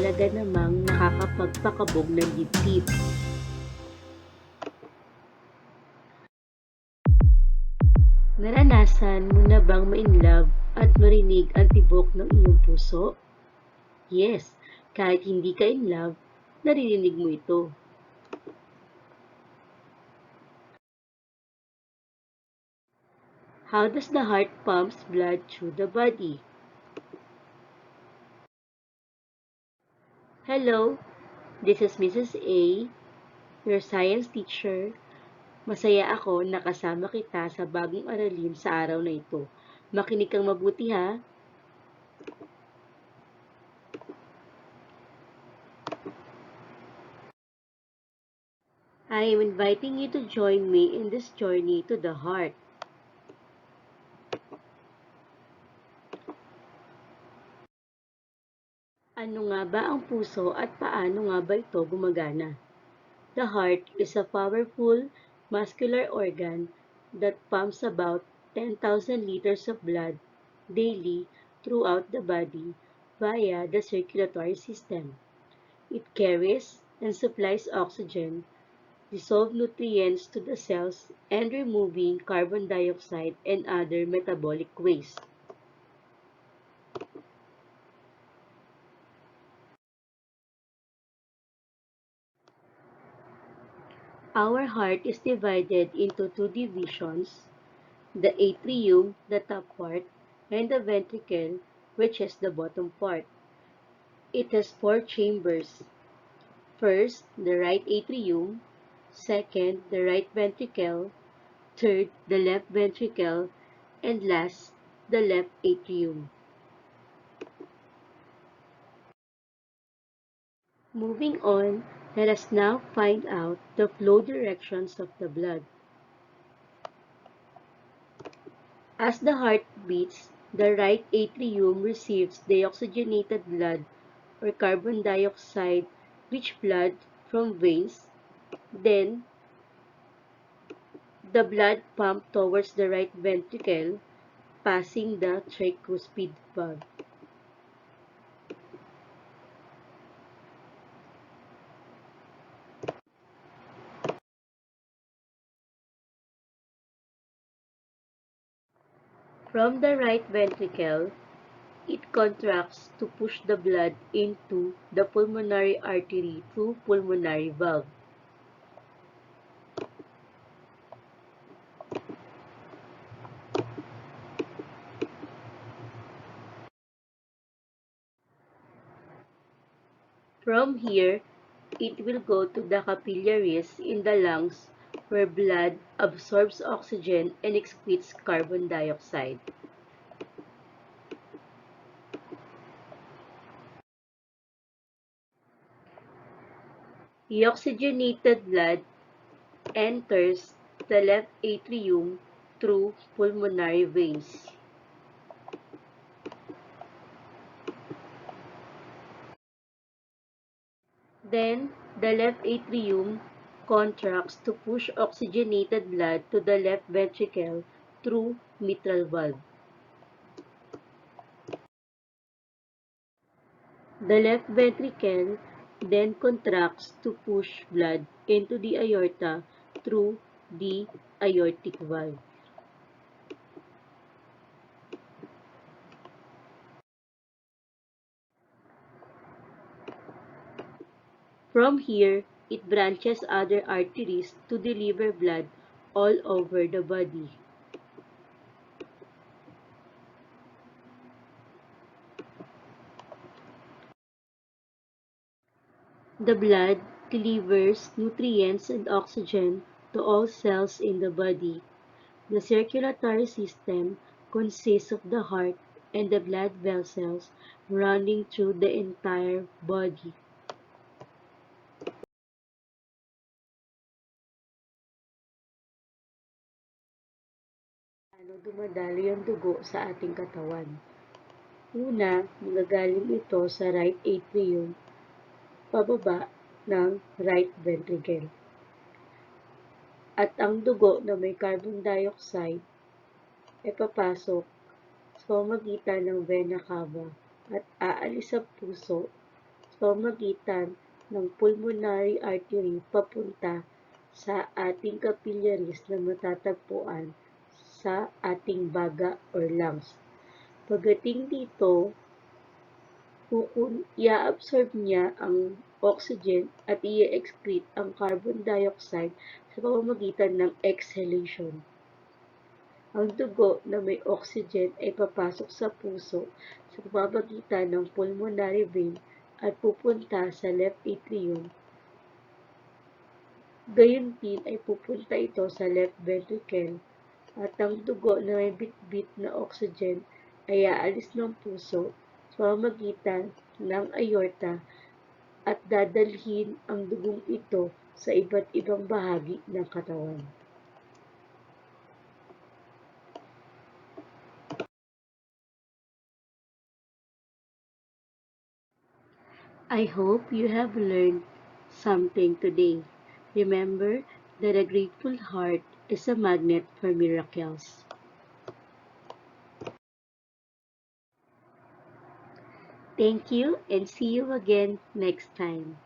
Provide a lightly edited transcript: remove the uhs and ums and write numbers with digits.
talaga namang nakakapagpakabog ng dibdib. Naranasan mo na bang ma-inlove at marinig ang tibok ng iyong puso? Yes, kahit hindi ka in love, naririnig mo ito. How does the heart pumps blood through the body? Hello, this is Mrs. A, your science teacher. Masaya ako na kasama kita sa bagong aralin sa araw na ito. Makinig kang mabuti ha. I am inviting you to join me in this journey to the heart. Ano nga ba ang puso at paano nga ba ito gumagana? The heart is a powerful, muscular organ that pumps about 10,000 liters of blood daily throughout the body via the circulatory system. It carries and supplies oxygen, dissolved nutrients to the cells, and removing carbon dioxide and other metabolic waste. Our heart is divided into two divisions, the atrium, the top part, and the ventricle, which is the bottom part. It has four chambers. First, the right atrium, second, the right ventricle, third, the left ventricle, and last, the left atrium. Moving on, let us now find out the flow directions of the blood. As the heart beats, the right atrium receives deoxygenated blood or carbon dioxide-rich blood from veins. Then, the blood pumped towards the right ventricle, passing the tricuspid valve. From the right ventricle, it contracts to push the blood into the pulmonary artery through pulmonary valve. From here, it will go to the capillaries in the lungs where blood absorbs oxygen and excretes carbon dioxide. The oxygenated blood enters the left atrium through pulmonary veins. Then, the left atrium contracts to push oxygenated blood to the left ventricle through mitral valve. The left ventricle then contracts to push blood into the aorta through the aortic valve. From here, it branches other arteries to deliver blood all over the body. The blood delivers nutrients and oxygen to all cells in the body. The circulatory system consists of the heart and the blood vessels running through the entire body. Paano dumadalo yung dugo sa ating katawan? Una, magagaling ito sa right atrium, pababa ng right ventricle. At ang dugo na may carbon dioxide ay papasok sa pamamagitan ng VENA CAVA at aalis sa puso pamamagitan ng pulmonary artery papunta sa ating capillaries na matatagpuan sa ating baga or lungs. Pagdating dito, i-absorb niya ang oxygen at i-excrete ang carbon dioxide sa pamamagitan ng exhalation. Ang dugo na may oxygen ay papasok sa puso sa pamamagitan ng pulmonary vein at pupunta sa left atrium. Gayon din ay pupunta ito sa left ventricle at ang dugo na may bitbit na oxygen ay aalis ng puso sa pamamagitan ng aorta at dadalhin ang dugong ito sa iba't ibang bahagi ng katawan. I hope you have learned something today. Remember that a grateful heart is a magnet for miracles. Thank you and see you again next time.